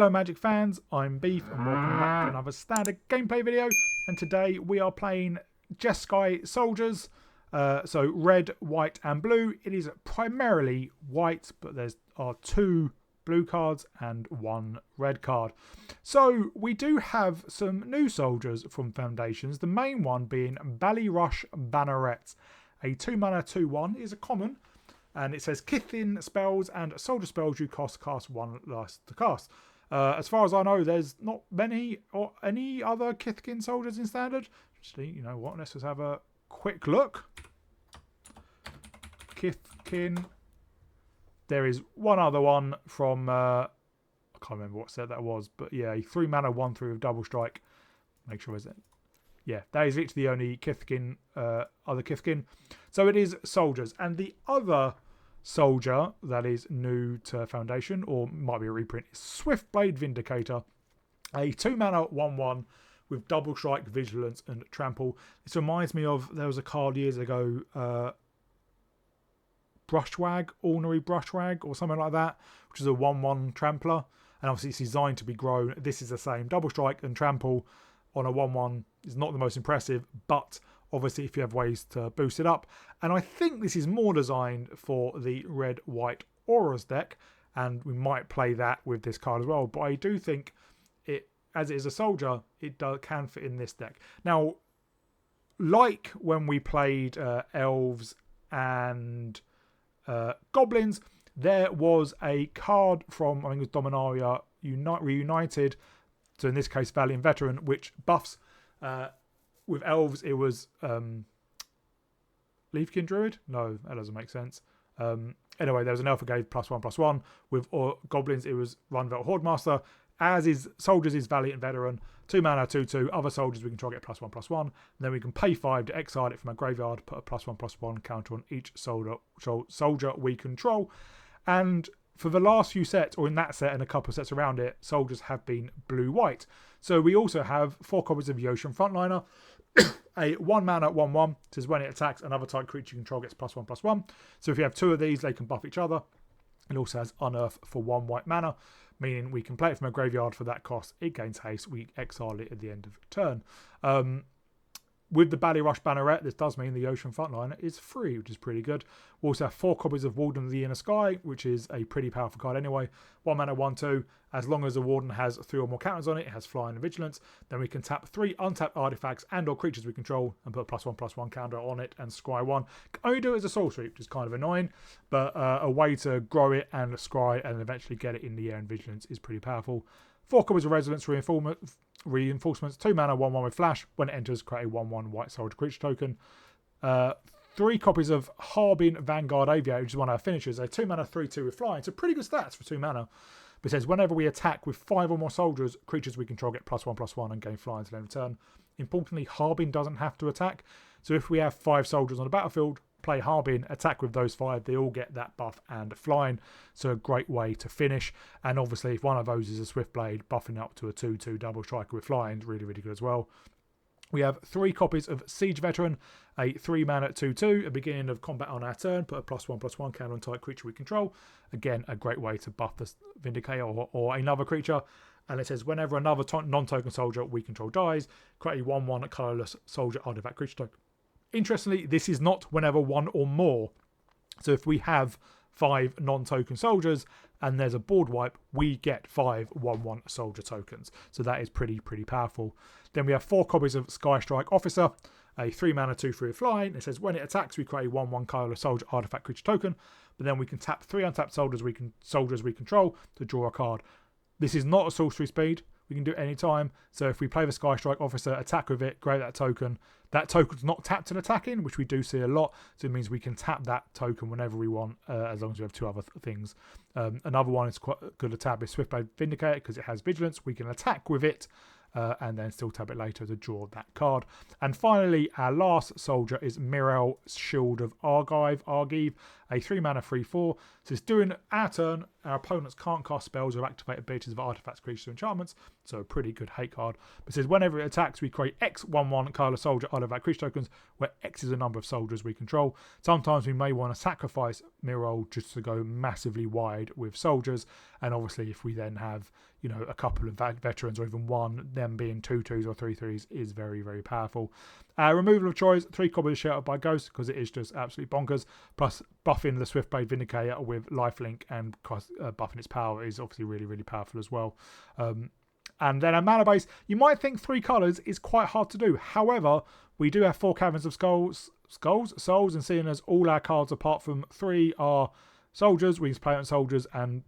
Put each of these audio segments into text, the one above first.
Hello Magic fans, I'm Beef and welcome back to another standard gameplay video, and today we are playing Jeskai Soldiers, so red, white and blue. It is primarily white, but there are 2 blue cards and 1 red card. So we do have some new soldiers from Foundations, the main one being Ballyrush Banneret. A 2-mana 2/1 is a common, and it says Kithkin spells and soldier spells you cast 1 last to cast. As far as I know, there's not many or any other Kithkin soldiers in standard. Actually, you know what? Let's just have a quick look. Kithkin. There is one other one from, I can't remember what set that was, but yeah, a 3-mana 1/3 with double strike. Make sure, is it? Yeah, that is literally the only Kithkin, other Kithkin. So it is soldiers. And the other soldier that is new to Foundation, or might be a reprint, is Swiftblade Vindicator. A 2-mana 1/1 with double strike, vigilance and trample. This reminds me of, there was a card years ago, Brushwag, Ornery Brushwag or something like that, which is a 1/1 trampler, and obviously it's designed to be grown. This is the same, double strike and trample on a 1/1 is not the most impressive, but obviously if you have ways to boost it up. And I think this is more designed for the red white auras deck, and we might play that with this card as well, but I do think it, as it is a soldier, it can fit in this deck. Now, like when we played elves and goblins, there was a card from, I think it was Dominaria Reunited, so in this case Valiant Veteran, which buffs, with elves it was Leafkin Druid? No, that doesn't make sense. Anyway, there was an elf that gave +1/+1. With goblins it was Runvet Hordemaster. As is soldiers is Valiant Veteran. 2-mana 2/2. Other soldiers we can try to get +1/+1. And then we can pay 5 to exile it from our graveyard, put a +1/+1 counter on each soldier we control. And for the last few sets, or in that set and a couple of sets around it, soldiers have been blue-white. So we also have 4 copies of the Ocean Frontliner. A 1-mana 1/1 says when it attacks, another type creature you control gets +1/+1. So if you have 2 of these, they can buff each other. It also has Unearth for 1 white mana, meaning we can play it from a graveyard for that cost. It gains haste. We exile it at the end of turn. With the Ballyrush Banneret, this does mean the Ocean Frontliner is free, which is pretty good. We also have 4 copies of Warden of the Inner Sky, which is a pretty powerful card anyway. 1-mana 1/2. As long as the Warden has 3 or more counters on it, it has Flying and Vigilance. Then we can tap 3 untapped artifacts and or creatures we control and put a +1/+1 counter on it and scry 1. Only do it as a sorcery, which is kind of annoying, but a way to grow it and scry and eventually get it in the air and Vigilance is pretty powerful. 4 copies of Resonance Reinforcements, 2-mana 1/1 with Flash. When it enters, create a 1/1 white soldier creature token. 3 copies of Harbin Vanguard Aviator, which is one of our finishers. A 2-mana 3/2 with Flying. So pretty good stats for 2 mana. But it says whenever we attack with 5 or more soldiers, creatures we control get +1/+1 and gain Flying until end of turn. Importantly, Harbin doesn't have to attack. So if we have 5 soldiers on the battlefield, play Harbin, attack with those 5, they all get that buff and Flying. So a great way to finish. And obviously if one of those is a Swiftblade, buffing up to a 2/2 double striker with Flying is really, really good as well. We have 3 copies of Siege Veteran, a 3-mana 2/2, a beginning of combat on our turn, put a +1/+1 counter on type creature we control. Again, a great way to buff the Vindicator or another creature. And it says whenever another non-token soldier we control dies, create a 1/1 colourless soldier artifact creature token. Interestingly, this is not whenever 1 or more. So if we have 5 non-token soldiers and there's a board wipe, we get 5 1/1 soldier tokens. So that is pretty powerful. Then we have 4 copies of Sky Strike Officer, a 3-mana 2/3 Flying. It says when it attacks, we create a 1/1 colourless soldier artifact creature token. But then we can tap 3 untapped soldiers we control to draw a card. This is not a sorcery speed. We can do it any time. So if we play the Sky Strike Officer, attack with it, create that token. That token's not tapped and attacking, which we do see a lot. So it means we can tap that token whenever we want, as long as we have 2 other things. Another one is quite good to tap is Swiftblade Vindicator because it has Vigilance. We can attack with it. And then still tap it later to draw that card. And finally, our last soldier is Mirel Shield of Argive, a 3-mana 3/4. So it's during our turn, our opponents can't cast spells or activate abilities of artifacts, creatures, or enchantments. So a pretty good hate card. But it says whenever it attacks, we create X 1/1 colourless soldier artifact creature tokens, where X is the number of soldiers we control. Sometimes we may want to sacrifice Mirel just to go massively wide with soldiers. And obviously, if we then have, you know, a couple of veterans or even one, them being 2/2s or 3/3s is very, very powerful. Removal of choice, 3 copies sheltered by Ghost because it is just absolutely bonkers. Plus buffing the Swiftblade Vindicator with lifelink and buffing its power is obviously really, really powerful as well. And then a mana base, you might think 3 colours is quite hard to do. However, we do have 4 Caverns of Souls, and seeing as all our cards apart from 3 are soldiers, we can play on soldiers and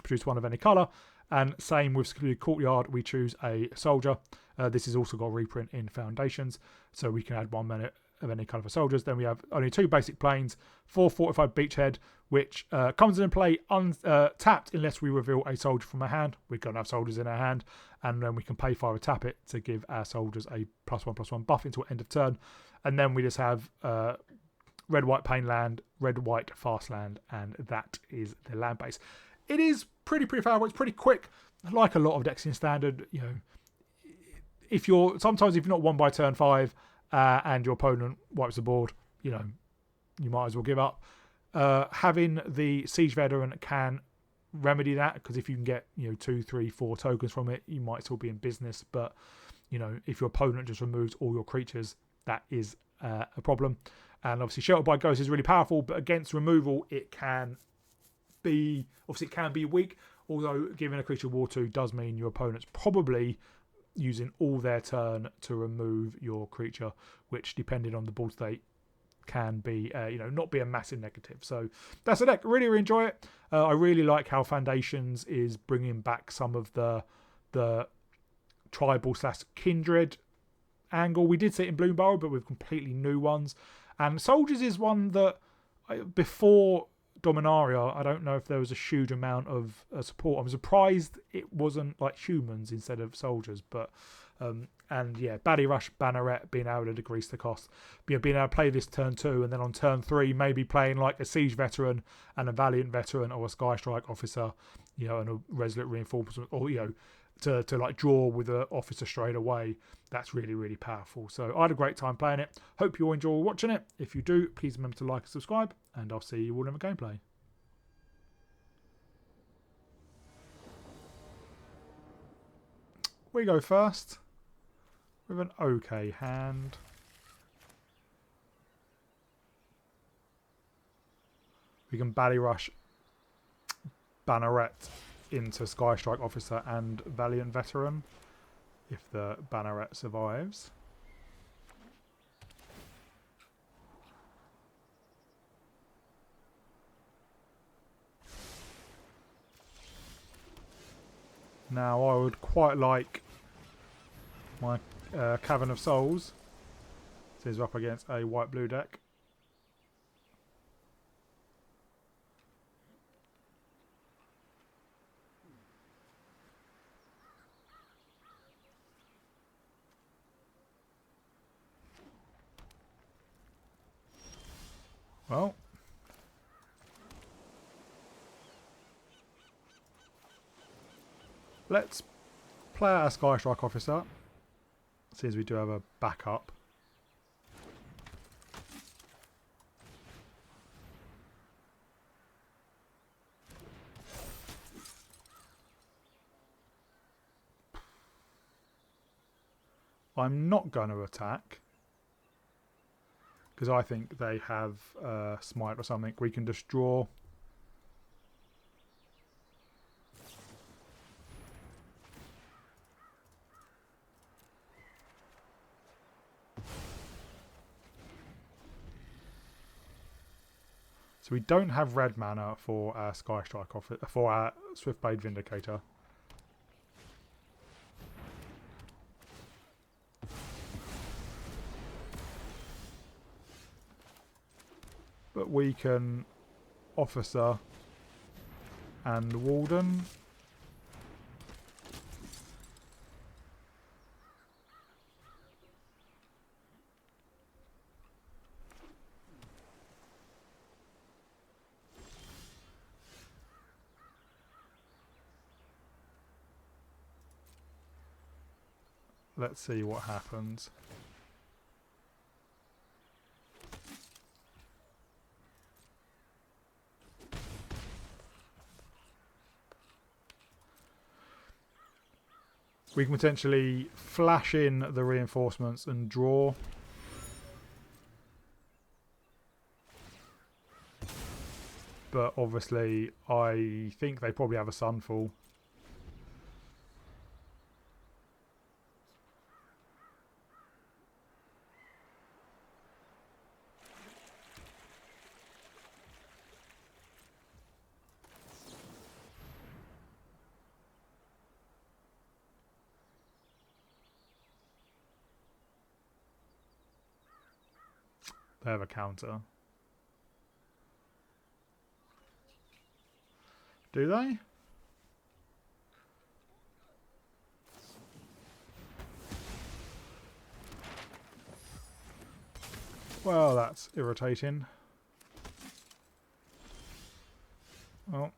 produce 1 of any colour. And same with Courtyard, we choose a soldier. This has also got a reprint in Foundations, so we can add 1 mana of any colour for soldiers. Then we have only 2 basic planes, 4 fortified beachhead, which comes in play tapped unless we reveal a soldier from our hand. We're going to have soldiers in our hand, and then we can pay 5 or tap it to give our soldiers a +1/+1 buff until end of turn. And then we just have red-white pain land, red-white fast land, and that is the land base. It is pretty powerful. It's pretty quick, like a lot of decks in standard. You know, if you're not won by turn 5 and your opponent wipes the board, you know, you might as well give up. Having the Siege Veteran can remedy that, because if you can get, you know, 2, 3, 4 tokens from it, you might still be in business. But, you know, if your opponent just removes all your creatures, that is a problem. And obviously Sheltered by Ghost is really powerful, but against removal it can be weak, although giving a creature War 2 does mean your opponent's probably using all their turn to remove your creature, which depending on the board state can be not be a massive negative. So that's the deck. Really enjoy it. I really like how Foundations is bringing back some of the tribal / kindred angle. We did see it in Bloom Barrel, but with completely new ones. And Soldiers is one that before Dominaria, I don't know if there was a huge amount of support. I'm surprised it wasn't like humans instead of soldiers, but Ballyrush Banneret being able to decrease the cost, being able to play this turn 2, and then on turn 3 maybe playing like a Siege Veteran and a Valiant Veteran or a Sky Strike Officer, you know, and a Resolute Reinforcement, or you know, to like draw with an officer straight away. That's really powerful. So I had a great time playing it. Hope you all enjoy watching it. If you do, please remember to like and subscribe, and I'll see you all in the gameplay. We go first with an okay hand. We can Ballyrush Banneret into Sky Strike Officer and Valiant Veteran if the Banneret survives. Now I would quite like my Cavern of Souls. This is up against a white-blue deck. Well, let's play our Sky Strike Officer, since we do have a backup. I'm not going to attack, because I think they have Smite or something. We can just draw. So we don't have red mana for our Sky Strike for our Swiftblade Vindicator. But we can Officer and Warden. Let's see what happens. We can potentially flash in the reinforcements and draw. But obviously, I think they probably have a Sunfall. They have a counter. Do they? Well, that's irritating. Well.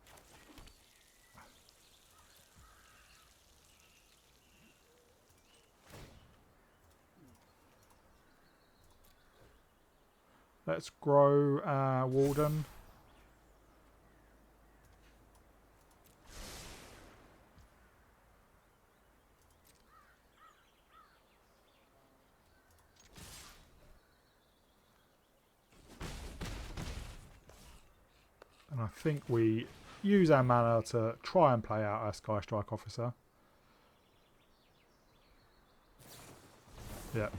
Let's grow Warden. And I think we use our mana to try and play out our Sky Strike Officer. Yeah.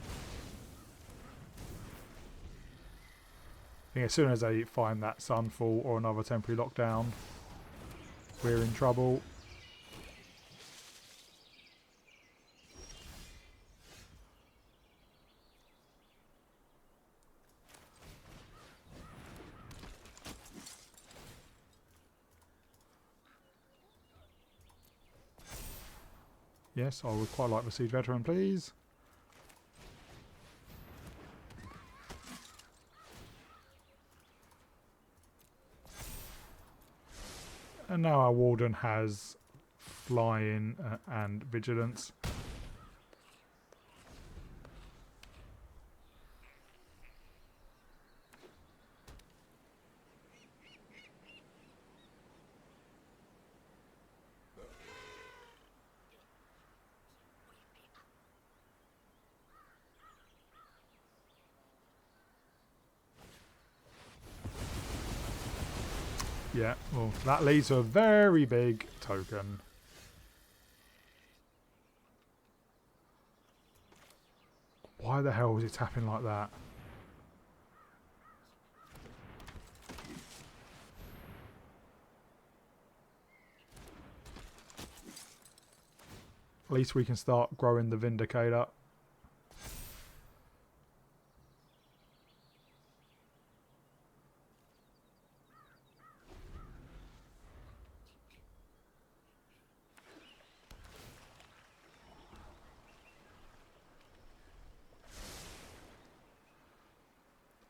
I think as soon as they find that Sunfall or another temporary lockdown, we're in trouble. Yes, I would quite like the Siege Veteran, please. And now our Warden has Flying and Vigilance. Yeah, well, that leads to a very big token. Why the hell was it tapping like that? At least we can start growing the Vindicator.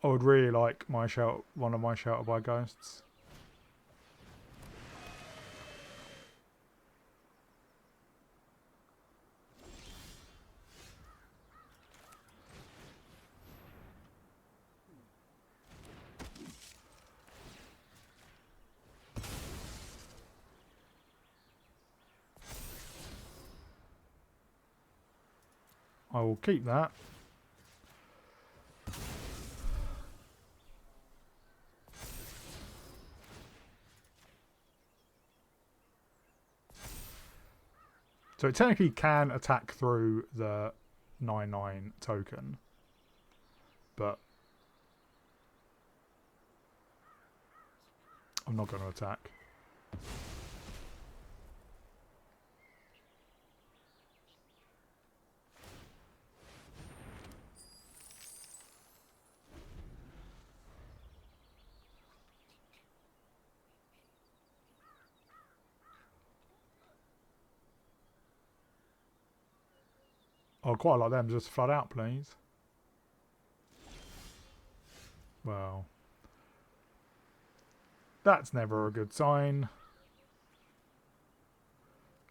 I would really like one of my Shelter by Ghosts. I will keep that. So it technically can attack through the 9/9 token, but I'm not going to attack. I'd quite like them just flood out, please. Well, that's never a good sign.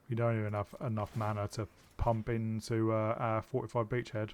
We don't even have enough mana to pump into our 45 Beachhead.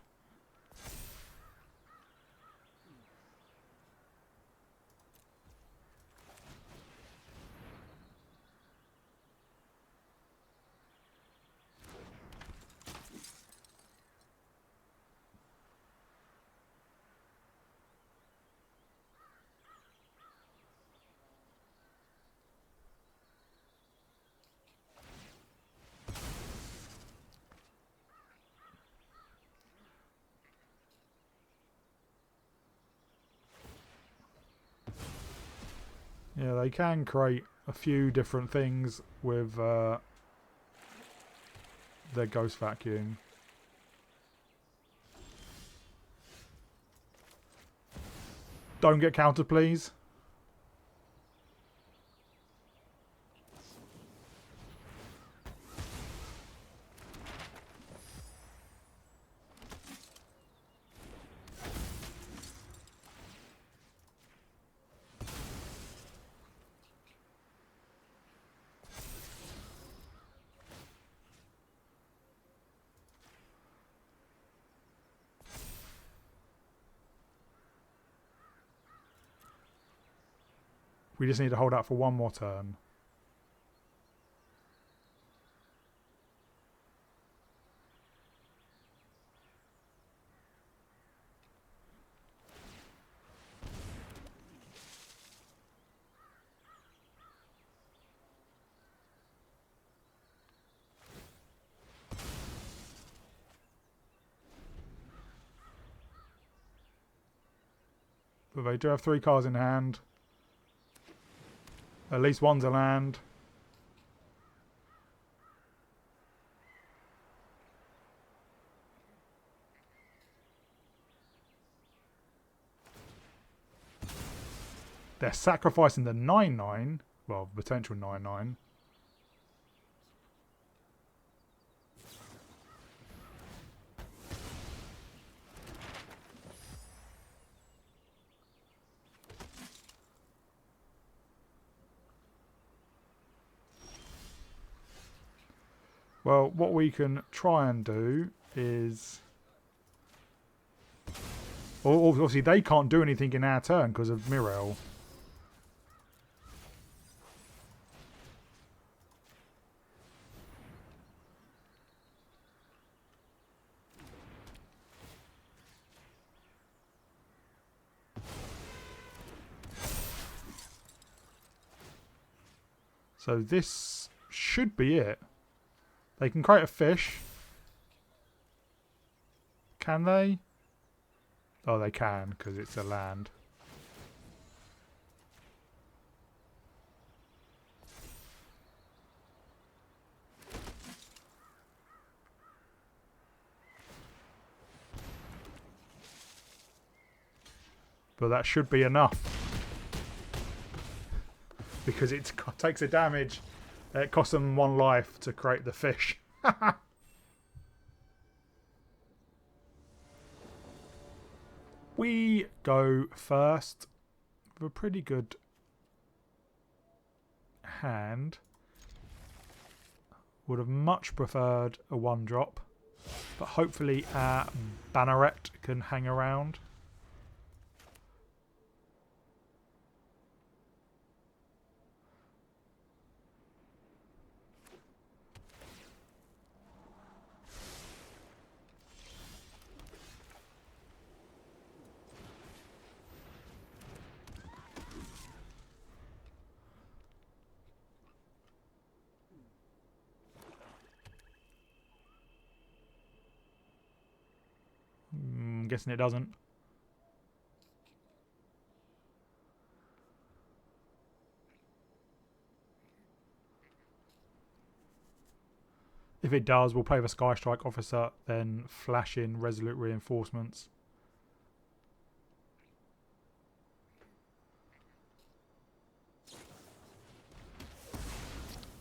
Yeah, they can create a few different things with their Ghost Vacuum. Don't get countered, please. We just need to hold out for one more turn. But they do have 3 cards in hand. At least one's a land. They're sacrificing the 9/9. Well, potential 9/9. Well, what we can try and do is... Obviously, they can't do anything in our turn because of Mirel. So this should be it. They can create a fish. Can they? Oh, they can, because it's a land. But that should be enough. Because it takes a damage. It costs them 1 life to create the fish. We go first with a pretty good hand. Would have much preferred a 1-drop, but hopefully our Banneret can hang around. I'm guessing it doesn't. If it does, we'll play the Sky Strike Officer, then flash in Resolute Reinforcements.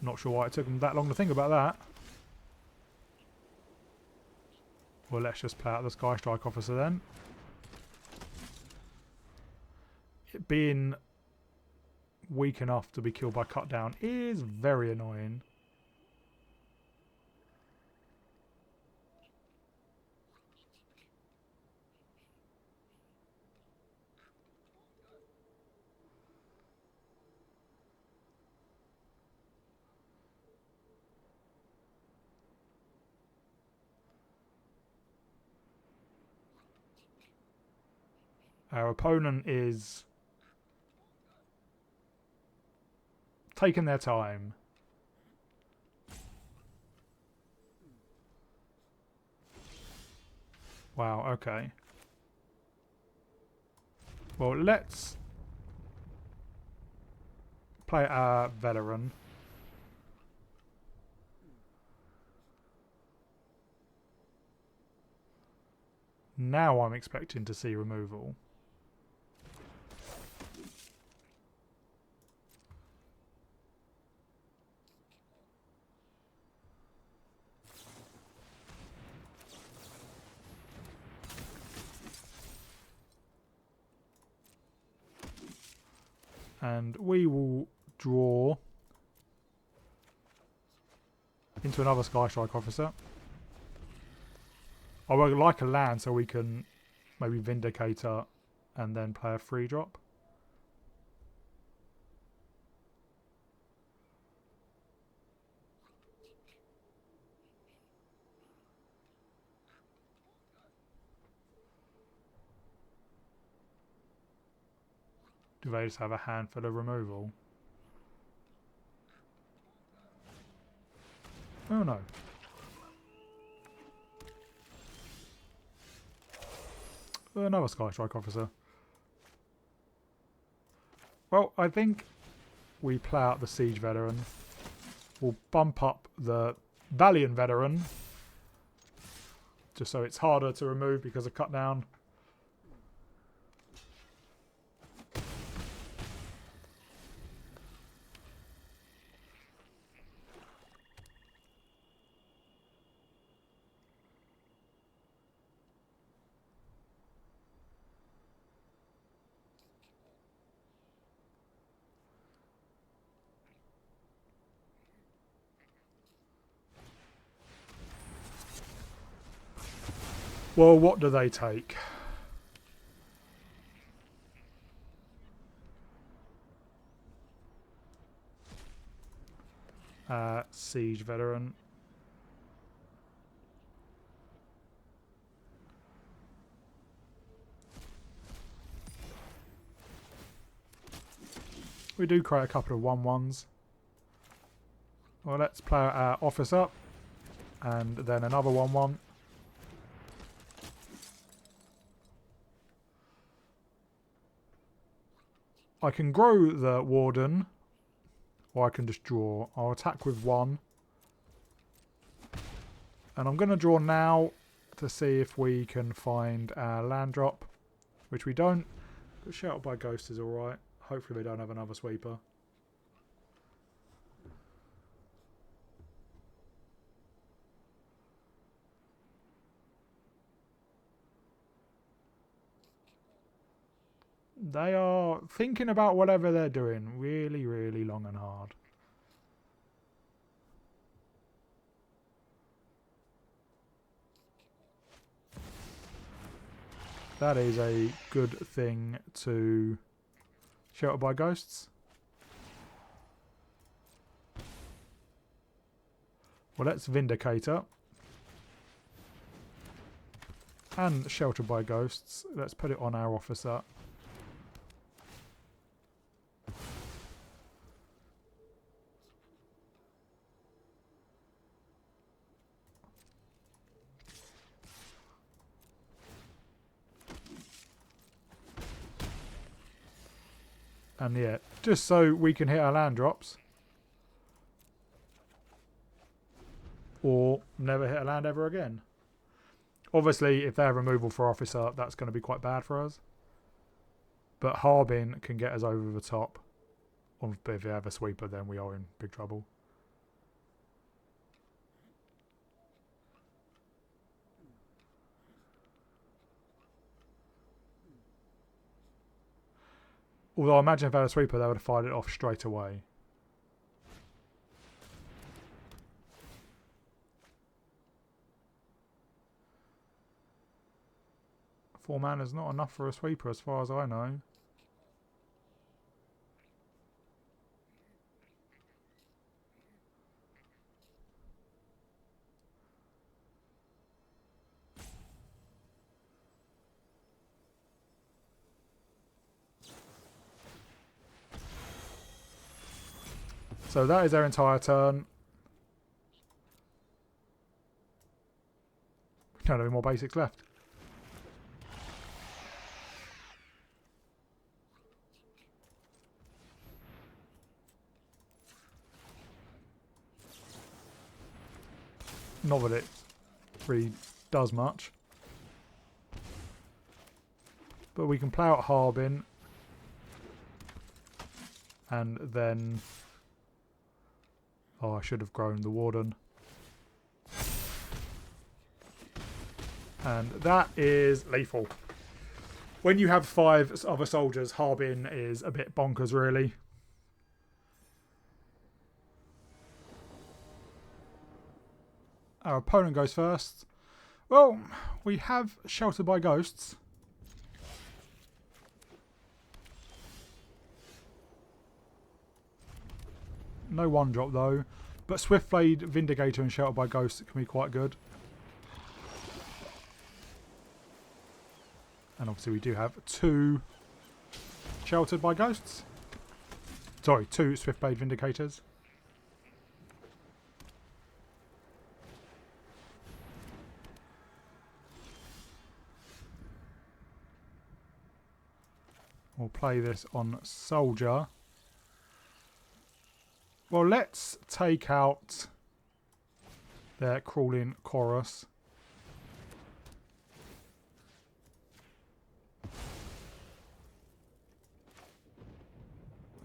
Not sure why it took them that long to think about that. Well, let's just play out the Sky Strike Officer then. It being weak enough to be killed by Cut Down is very annoying. Our opponent is taking their time. Wow, okay. Well, let's play our veteran. Now I'm expecting to see removal. And we will draw into another Sky Strike officer. I would like a land so we can maybe Vindicator and then play a free drop. Do they just have a hand for the removal? Oh no. Another Sky Strike officer. Well, I think we play out the Siege veteran. We'll bump up the Valiant veteran. Just so it's harder to remove because of cut down. Well, what do they take? Siege veteran. We do create a couple of 1/1s. Well, let's play our office up. And then another 1/1. I can grow the Warden, or I can just draw. I'll attack with 1. And I'm going to draw now to see if we can find our land drop, which we don't. But Sheltered by Ghost is alright. Hopefully we don't have another sweeper. They are thinking about whatever they're doing really, really long and hard. That is a good thing to Shelter by Ghosts. Well, let's Vindicator. And Shelter by Ghosts. Let's put it on our officer. And yeah, just so we can hit our land drops. Or never hit a land ever again. Obviously, if they have removal for officer, that's going to be quite bad for us. But Harbin can get us over the top. But if they have a sweeper, then we are in big trouble. Although I imagine if they had a sweeper, they would have fired it off straight away. Four mana is not enough for a sweeper as far as I know. So that is their entire turn. We don't have any more basics left. Not that it really does much. But we can play out Harbin. And then... Oh, I should have grown the Warden. And that is lethal. When you have 5 other soldiers, Harbin is a bit bonkers, really. Our opponent goes first. Well, we have Sheltered by Ghosts. No 1-drop though. But Swiftblade, Vindicator and Sheltered by Ghosts can be quite good. And obviously we do have 2 Sheltered by Ghosts. Sorry, 2 Swiftblade Vindicators. We'll play this on Soldier. Well, let's take out their Crawling Chorus.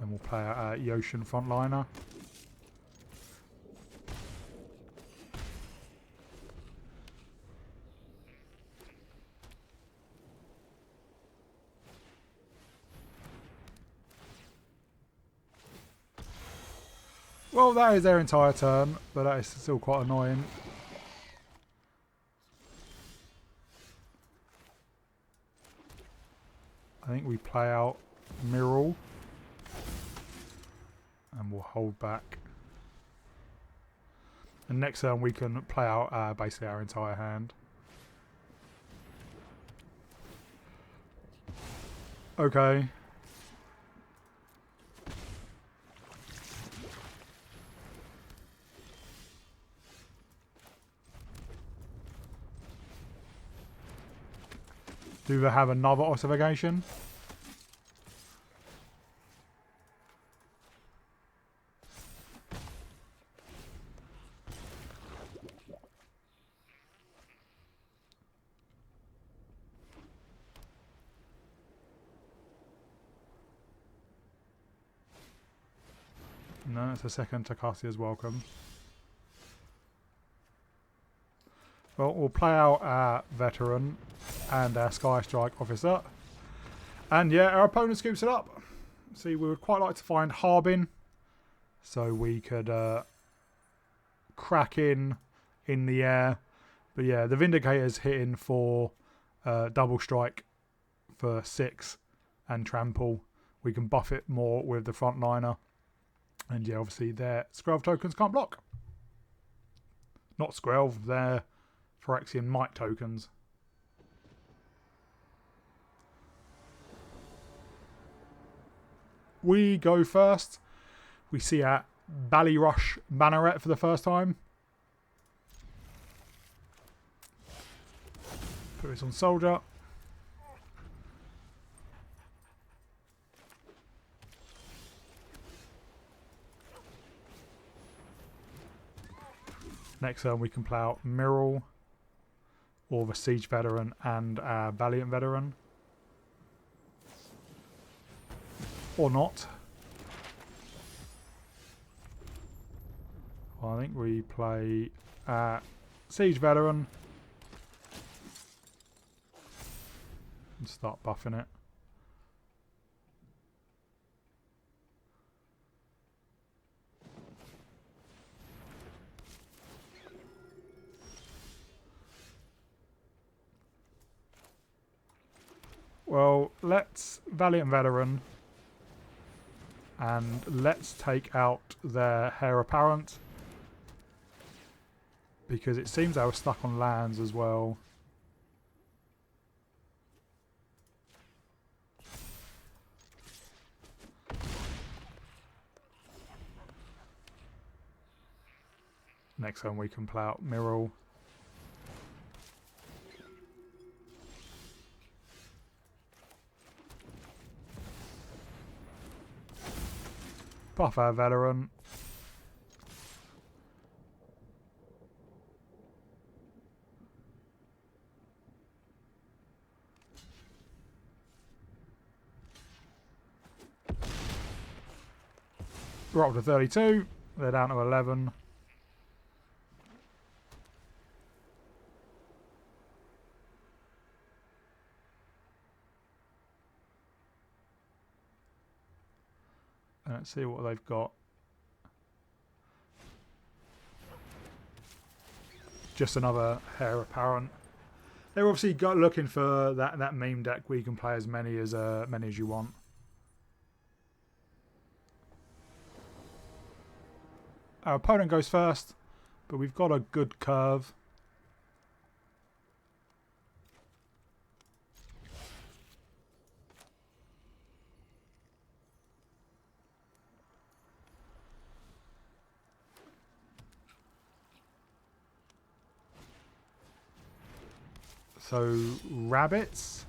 And we'll play our Yoshin frontliner. Well, that is their entire turn, but that is still quite annoying. I think we play out Mirror. And we'll hold back. And next turn we can play out basically our entire hand. Okay. Do they have another ossification? No, it's a second Takasia's welcome. Well, we'll play out our Veteran and our Sky Strike Officer. And yeah, our opponent scoops it up. See, we would quite like to find Harbin. So we could crack in the air. But yeah, the Vindicator's hitting for double strike for 6 and trample. We can buff it more with the frontliner. And yeah, obviously their Skrelv tokens can't block. Not Skrelv, they're Phyrexian Might tokens. We go first. We see our Ballyrush Banneret for the first time. Put this on Soldier. Next turn we can play out Mirror or the Siege Veteran and our Valiant Veteran. Or not. Well, I think we play Siege Veteran and start buffing it. Well, let's Valiant Veteran and let's take out their Heir Apparent because it seems they were stuck on lands as well. Next time we can play out Mirror. Buff our Veteran. We're up to 32. They're down to 11. And let's see what they've got. Just another heir apparent. They're obviously looking for that meme deck where you can play as many as you want. Our opponent goes first, but we've got a good curve. So, rabbits.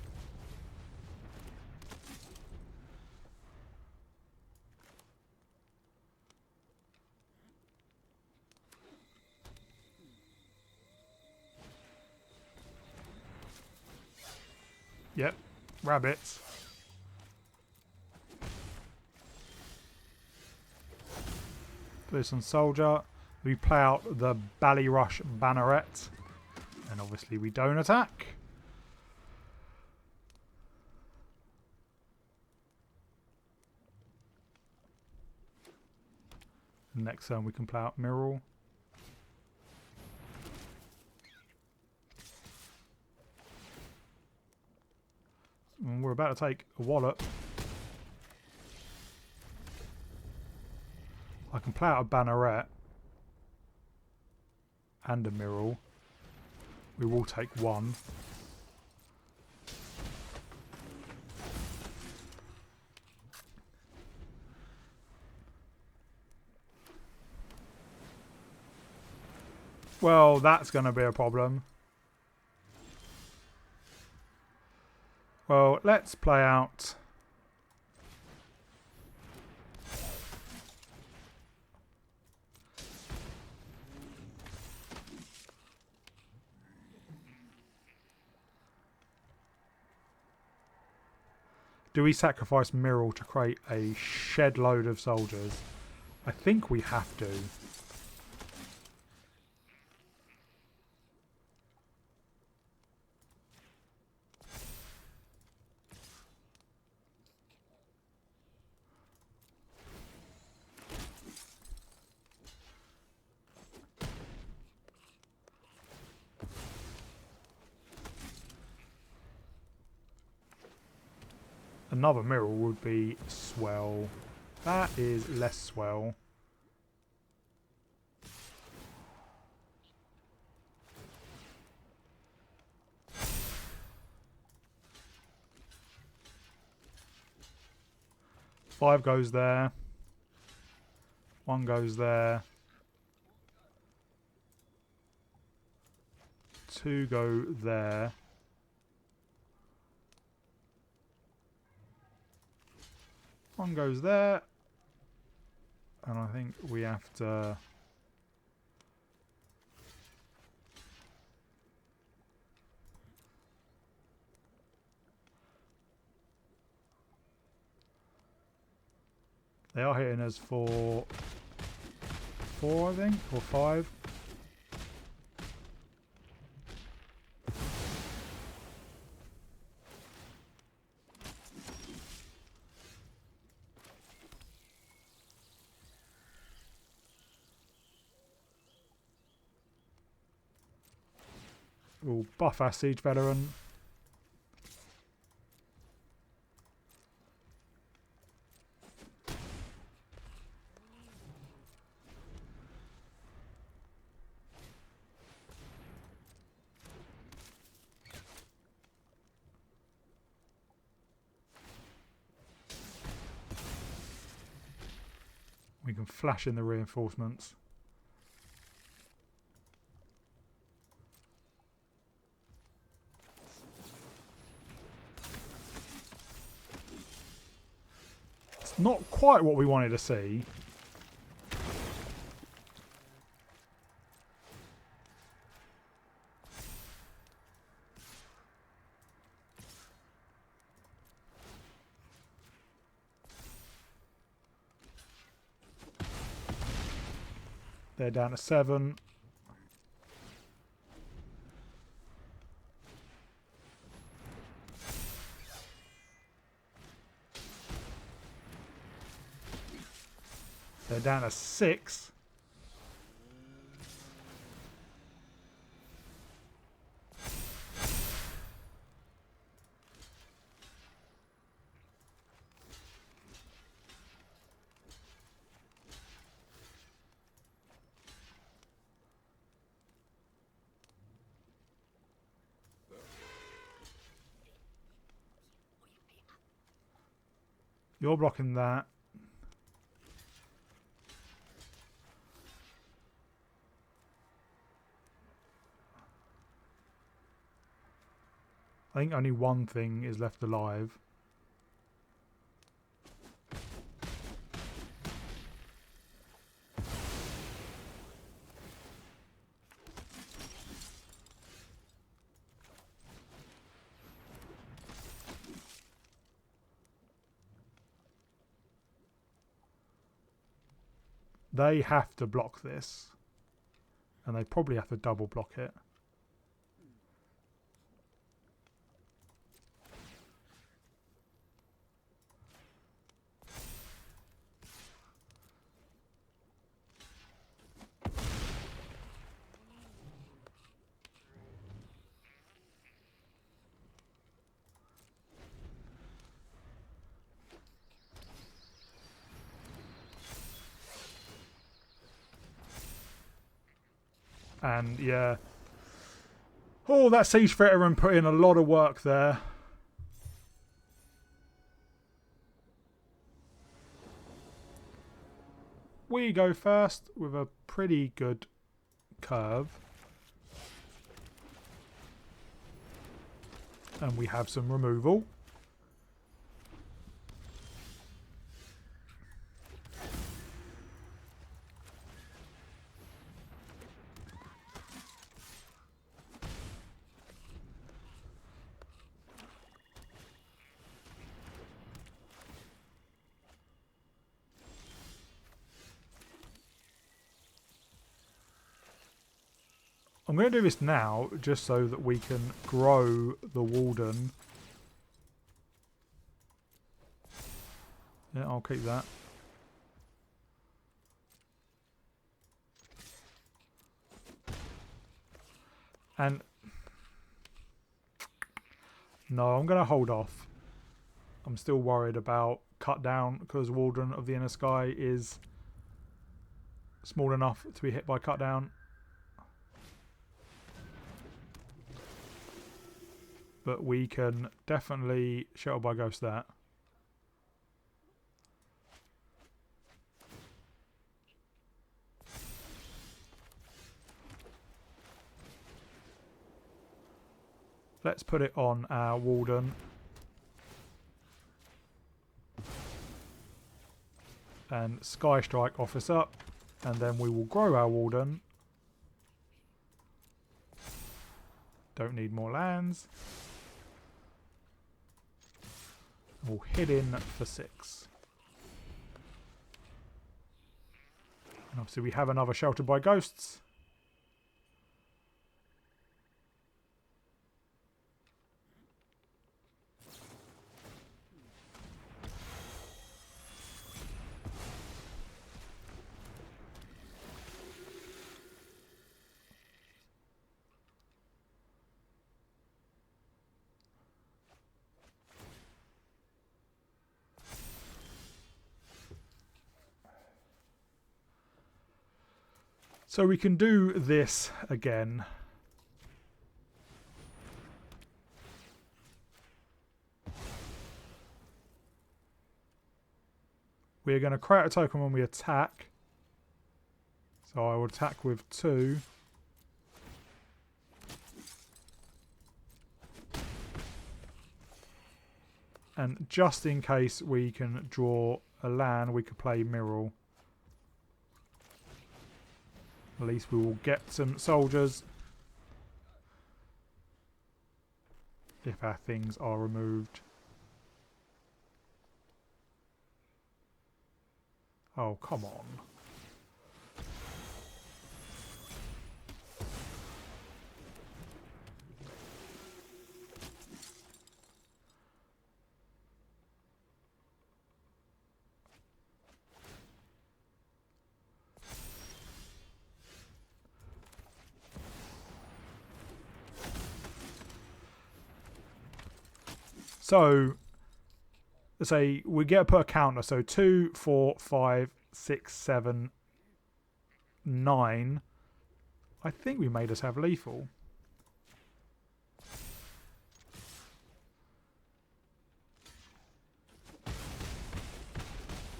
Yep, rabbits. This on soldier. We play out the Ballyrush Banneret. And obviously we don't attack. Next turn we can play out Mirror. And we're about to take a wallop. I can play out a Banneret and a Mirror. We will take one. Well, that's going to be a problem. Well, let's play out... Do we sacrifice Mirror to create a shed load of soldiers? I think we have to. Another Mirror would be swell. That is less swell. Five goes there. One goes there. Two go there. One goes there, and I think we have to... They are hitting us for 4, I think, or 5. We'll buff our siege veteran. We can flash in the reinforcements. Not quite what we wanted to see. They're down to 7. They're down to 6. You're blocking that. I think only one thing is left alive. They have to block this. And they probably have to double block it. And yeah. Oh, that siege veteran put in a lot of work there. We go first with a pretty good curve. And we have some removal. I'm going to do this now just so that we can grow the Warden. Yeah, I'll keep that. And no, I'm going to hold off. I'm still worried about cut down because Warden of the Inner Sky is small enough to be hit by cut down. But we can definitely Shelter by Ghost that. Let's put it on our Warden. And Sky Strike Office up. And then we will grow our Warden. Don't need more lands. We'll hit in for 6. And obviously we have another Shelter by Ghosts. So we can do this again. We're going to create a token when we attack. So I will attack with 2. And just in case we can draw a land, we could play Mirror. At least we will get some soldiers if our things are removed. Oh, come on. So let's say we get to put a counter. So 2, 4, 5, 6, 7, 9. I think we made us have lethal.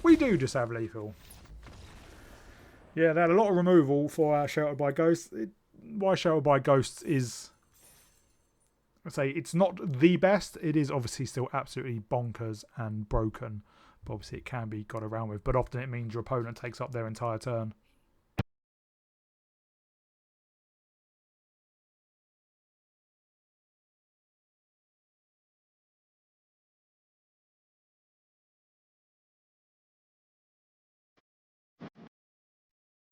We do just have lethal. Yeah, they had a lot of removal for our Sheltered by Ghosts. Why Sheltered by Ghosts is, I say, it's not the best. It is obviously still absolutely bonkers and broken. But obviously it can be got around with. But often it means your opponent takes up their entire turn.